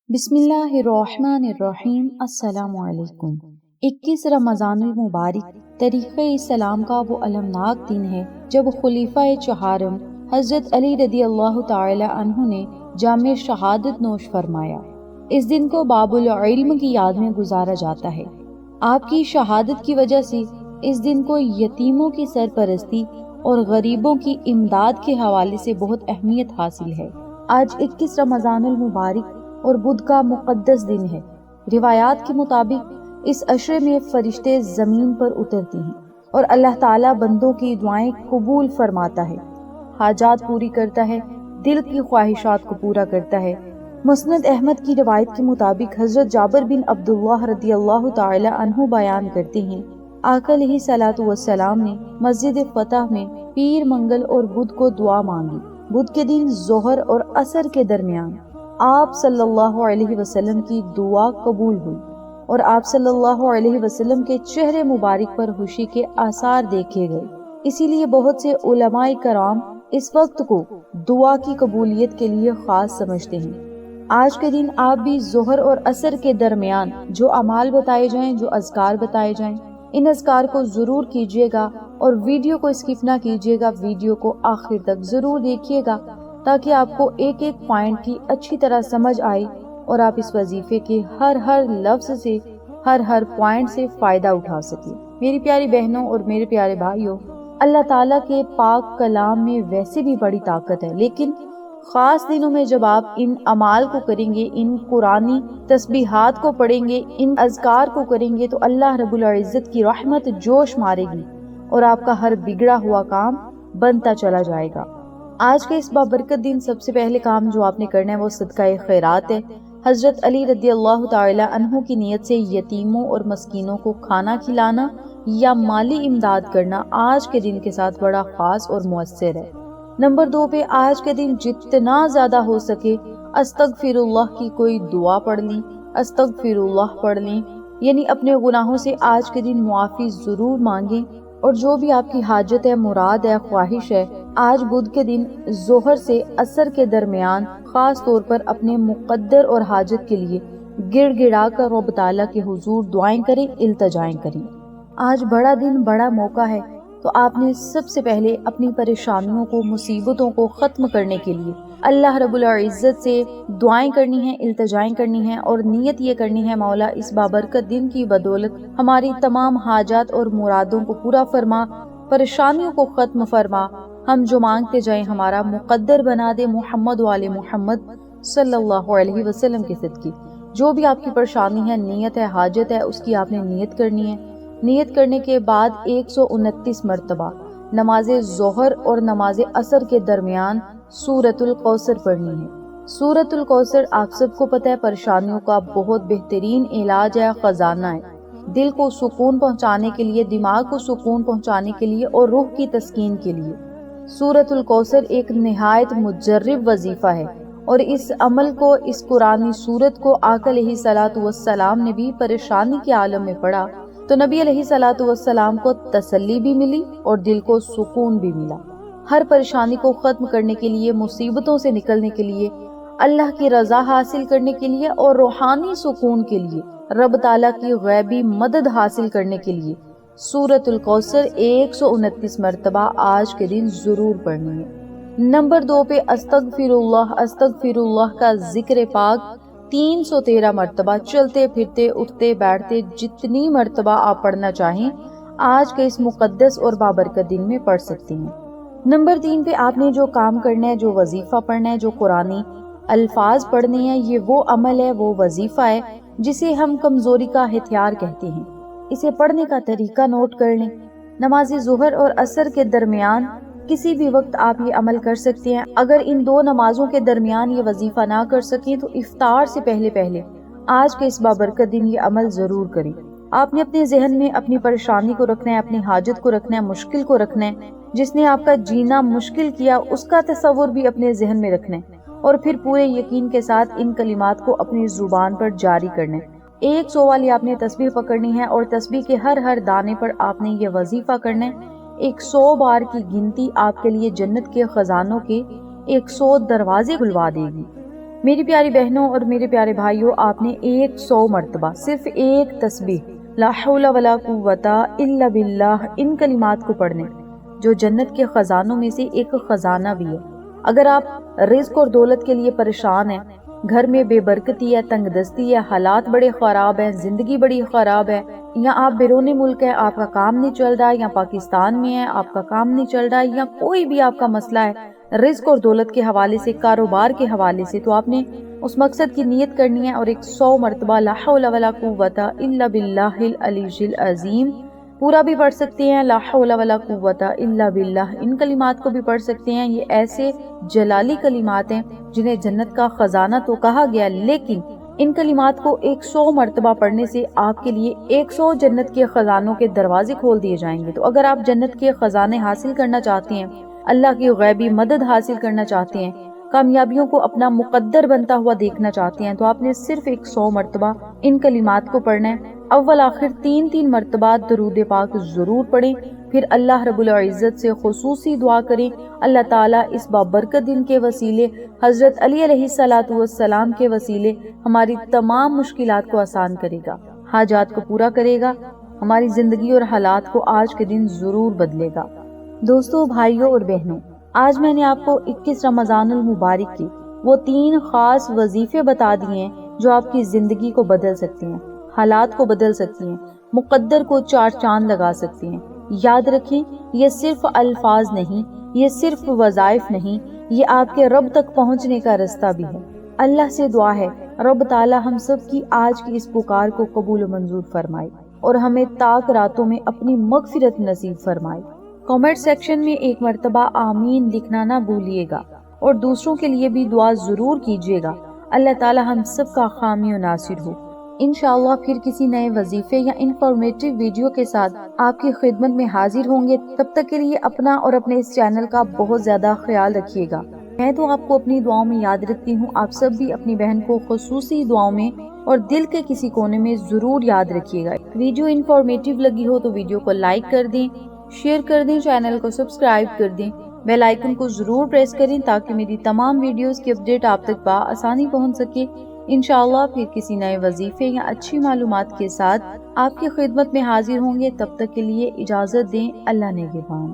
بسم اللہ الرحمن الرحیم۔ السلام علیکم۔ 21 رمضان المبارک طریقہ اسلام کا وہ المناک دن ہے جب خلیفہ چہارم حضرت علی رضی اللہ تعالی عنہ نے جام شہادت نوش فرمایا۔ اس دن کو باب العلم کی یاد میں گزارا جاتا ہے۔ آپ کی شہادت کی وجہ سے اس دن کو یتیموں کی سرپرستی اور غریبوں کی امداد کے حوالے سے بہت اہمیت حاصل ہے۔ آج 21 رمضان المبارک اور بدھ کا مقدس دن ہے۔ روایات کے مطابق اس عشرے میں فرشتے زمین پر اترتے ہیں اور اللہ تعالیٰ بندوں کی دعائیں قبول فرماتا ہے، حاجات پوری کرتا ہے، دل کی خواہشات کو پورا کرتا ہے۔ مسند احمد کی روایت کے مطابق حضرت جابر بن عبداللہ رضی اللہ تعالی عنہ بیان کرتے ہیں، آقا علیہ صلاۃ والسلام نے مسجد فتح میں پیر منگل اور بدھ کو دعا مانگی۔ بدھ کے دن ظہر اور عصر کے درمیان آپ صلی اللہ علیہ وسلم کی دعا قبول ہوئی اور آپ صلی اللہ علیہ وسلم کے چہرے مبارک پر خوشی کے آثار دیکھے گئے۔ اسی لیے بہت سے علماء کرام اس وقت کو دعا کی قبولیت کے لیے خاص سمجھتے ہیں۔ آج کے دن آپ بھی ظہر اور عصر کے درمیان جو اعمال بتائے جائیں، جو اذکار بتائے جائیں، ان اذکار کو ضرور کیجیے گا اور ویڈیو کو اسکپ نہ کیجیے گا، ویڈیو کو آخر تک ضرور دیکھیے گا تاکہ آپ کو ایک ایک پوائنٹ کی اچھی طرح سمجھ آئے اور آپ اس وظیفے کے ہر لفظ سے، ہر پوائنٹ سے فائدہ اٹھا سکیں۔ میری پیاری بہنوں اور میرے پیارے بھائیوں، اللہ تعالیٰ کے پاک کلام میں ویسے بھی بڑی طاقت ہے، لیکن خاص دنوں میں جب آپ ان اعمال کو کریں گے، ان قرآنی تسبیحات کو پڑھیں گے، ان اذکار کو کریں گے، تو اللہ رب العزت کی رحمت جوش مارے گی اور آپ کا ہر بگڑا ہوا کام بنتا چلا جائے گا۔ آج کے اس بابرکت دن سب سے پہلے کام جو آپ نے کرنا ہے وہ صدقہ خیرات ہے۔ حضرت علی رضی اللہ تعالی عنہ کی نیت سے یتیموں اور مسکینوں کو کھانا کھلانا یا مالی امداد کرنا آج کے دن کے ساتھ بڑا خاص اور مؤثر ہے۔ نمبر 2 پہ آج کے دن جتنا زیادہ ہو سکے استغفر اللہ کی کوئی دعا پڑھ لیں، استغفر اللہ پڑھ لیں، یعنی اپنے گناہوں سے آج کے دن معافی ضرور مانگیں، اور جو بھی آپ کی حاجت ہے، مراد ہے، خواہش ہے، آج بدھ کے دن ظہر سے عصر کے درمیان خاص طور پر اپنے مقدر اور حاجت کے لیے گڑ گڑا کر رب تعالیٰ کے حضور دعائیں کریں، التجائیں کریں۔ آج بڑا دن، بڑا موقع ہے، تو آپ نے سب سے پہلے اپنی پریشانیوں کو، مصیبتوں کو ختم کرنے کے لیے اللہ رب العزت سے دعائیں کرنی ہیں، التجائیں کرنی ہیں، اور نیت یہ کرنی ہے، مولا اس بابرکت دن کی بدولت ہماری تمام حاجات اور مرادوں کو پورا فرما، پریشانیوں کو ختم فرما، ہم جو مانگتے جائیں ہمارا مقدر بنا دے، محمد وآل محمد صلی اللہ علیہ وسلم کے صدقے۔ جو بھی آپ کی پریشانی ہے، نیت ہے، حاجت ہے، اس کی آپ نے نیت کرنی ہے۔ نیت کرنے کے بعد 129 مرتبہ نماز ظہر اور نماز عصر کے درمیان سورۃ الکوثر پڑھنی ہے۔ سورۃ الکوثر آپ سب کو پتہ ہے پریشانیوں کا بہت بہترین علاج ہے، خزانہ ہے، دل کو سکون پہنچانے کے لیے، دماغ کو سکون پہنچانے کے لیے اور روح کی تسکین کے لیے۔ سورۃ الکوثر ایک نہایت مجرب وظیفہ ہے، اور اس عمل کو، اس قرآنی سورت کو آقا علیہ صلاۃ والسلام نے بھی پریشانی کے عالم میں پڑھا تو نبی علیہ صلاۃ والسلام کو تسلی بھی ملی اور دل کو سکون بھی ملا۔ ہر پریشانی کو ختم کرنے کے لیے، مصیبتوں سے نکلنے کے لیے، اللہ کی رضا حاصل کرنے کے لیے اور روحانی سکون کے لیے، رب تعالیٰ کی غیبی مدد حاصل کرنے کے لیے سورۃ الکوثر 129 مرتبہ آج کے دن ضرور پڑھنی ہے۔ نمبر 2 پہ استغفر اللہ کا ذکر پاک 313 مرتبہ، چلتے پھرتے، اٹھتے بیٹھتے، جتنی مرتبہ آپ پڑھنا چاہیں آج کے اس مقدس اور بابرکت دن میں پڑھ سکتے ہیں۔ نمبر 3 پہ آپ نے جو کام کرنا ہے، جو وظیفہ پڑھنا ہے، جو قرآنی الفاظ پڑھنے ہیں، یہ وہ عمل ہے، وہ وظیفہ ہے جسے ہم کمزوری کا ہتھیار کہتے ہیں۔ اسے پڑھنے کا طریقہ نوٹ کر لیں۔ نماز ظہر اور عصر کے درمیان کسی بھی وقت آپ یہ عمل کر سکتے ہیں۔ اگر ان دو نمازوں کے درمیان یہ وظیفہ نہ کر سکیں تو افطار سے پہلے آج کے اس بابرکت دن یہ عمل ضرور کریں۔ آپ نے اپنے ذہن میں اپنی پریشانی کو رکھنا ہے، اپنی حاجت کو رکھنا ہے، مشکل کو رکھنا ہے، جس نے آپ کا جینا مشکل کیا اس کا تصور بھی اپنے ذہن میں رکھنا ہے، اور پھر پورے یقین کے ساتھ ان کلمات کو اپنی زبان پر جاری کرنا ہے۔ 100 والی آپ نے تسبیح پکڑنی ہے اور تسبیح کے ہر دانے پر آپ نے یہ وظیفہ کرنا ہے۔ 100 بار کی گنتی آپ کے لیے جنت کے خزانوں کے 100 دروازے کھلوا دے گی۔ میری پیاری بہنوں اور میرے پیارے بھائیوں، آپ نے 100 مرتبہ صرف ایک تسبیح لا حول ولا قوت الا باللہ ان کلمات کو پڑھنے، جو جنت کے خزانوں میں سے ایک خزانہ بھی ہے۔ اگر آپ رزق اور دولت کے لیے پریشان ہیں، گھر میں بے برکتی ہے، تنگ دستی ہے، حالات بڑے خراب ہیں، زندگی بڑی خراب ہے، یا آپ بیرون ملک ہے، آپ کا کام نہیں چل رہا، یا پاکستان میں ہے، آپ کا کام نہیں چل رہا، یا کوئی بھی آپ کا مسئلہ ہے رزق اور دولت کے حوالے سے، کاروبار کے حوالے سے، تو آپ نے اس مقصد کی نیت کرنی ہے اور 100 مرتبہ لا حول ولا قوت الا باللہ العلی العظیم پورا بھی پڑھ سکتے ہیں۔ لا حول ولا قوت الا باللہ ان کلمات کو بھی پڑھ سکتے ہیں۔ یہ ایسے جلالی کلمات ہیں جنہیں جنت کا خزانہ تو کہا گیا، لیکن ان کلمات کو 100 مرتبہ پڑھنے سے آپ کے لیے 100 جنت کے خزانوں کے دروازے کھول دیے جائیں گے۔ تو اگر آپ جنت کے خزانے حاصل کرنا چاہتے ہیں، اللہ کی غیبی مدد حاصل کرنا چاہتے ہیں، کامیابیوں کو اپنا مقدر بنتا ہوا دیکھنا چاہتے ہیں، تو آپ نے صرف 100 مرتبہ ان کلمات کو پڑھنا ہے۔ اول آخر 3 مرتبہ درود پاک ضرور پڑھیں، پھر اللہ رب العزت سے خصوصی دعا کریں۔ اللہ تعالیٰ اس بابرکت دن کے وسیلے، حضرت علی علیہ السلام کے وسیلے ہماری تمام مشکلات کو آسان کرے گا، حاجات کو پورا کرے گا، ہماری زندگی اور حالات کو آج کے دن ضرور بدلے گا۔ دوستو، بھائیوں اور بہنوں، آج میں نے آپ کو 21 رمضان المبارک کے وہ 3 خاص وظیفے بتا دیے ہیں جو آپ کی زندگی کو بدل سکتے ہیں، حالات کو بدل سکتے ہیں، مقدر کو 4 چاند لگا سکتے ہیں۔ یاد رکھیں، یہ صرف الفاظ نہیں، یہ صرف وظائف نہیں، یہ آپ کے رب تک پہنچنے کا رستہ بھی ہے۔ اللہ سے دعا ہے رب تعالی ہم سب کی آج کی اس پکار کو قبول و منظور فرمائے اور ہمیں تاک راتوں میں اپنی مغفرت نصیب فرمائے۔ کامنٹ سیکشن میں 1 مرتبہ آمین لکھنا نہ بھولیے گا اور دوسروں کے لیے بھی دعا ضرور کیجیے گا۔ اللہ تعالی ہم سب کا حامی و ناصر ہو۔ انشاءاللہ پھر کسی نئے وظیفے یا انفارمیٹیو ویڈیو کے ساتھ آپ کی خدمت میں حاضر ہوں گے۔ تب تک کے لیے اپنا اور اپنے اس چینل کا بہت زیادہ خیال رکھیے گا۔ میں تو آپ کو اپنی دعاؤں میں یاد رکھتی ہوں، آپ سب بھی اپنی بہن کو خصوصی دعاؤں میں اور دل کے کسی کونے میں ضرور یاد رکھیے گا۔ ویڈیو انفارمیٹیو لگی ہو تو ویڈیو کو لائک کر دیں، شیئر کر دیں، چینل کو سبسکرائب کر دیں، بیل آئیکن کو ضرور پریس کریں تاکہ میری تمام ویڈیوز کی اپڈیٹ آپ تک بآسانی پہنچ سکے۔ انشاءاللہ پھر کسی نئے وظیفے یا اچھی معلومات کے ساتھ آپ کی خدمت میں حاضر ہوں گے۔ تب تک کے لیے اجازت دیں، اللہ نگہبان۔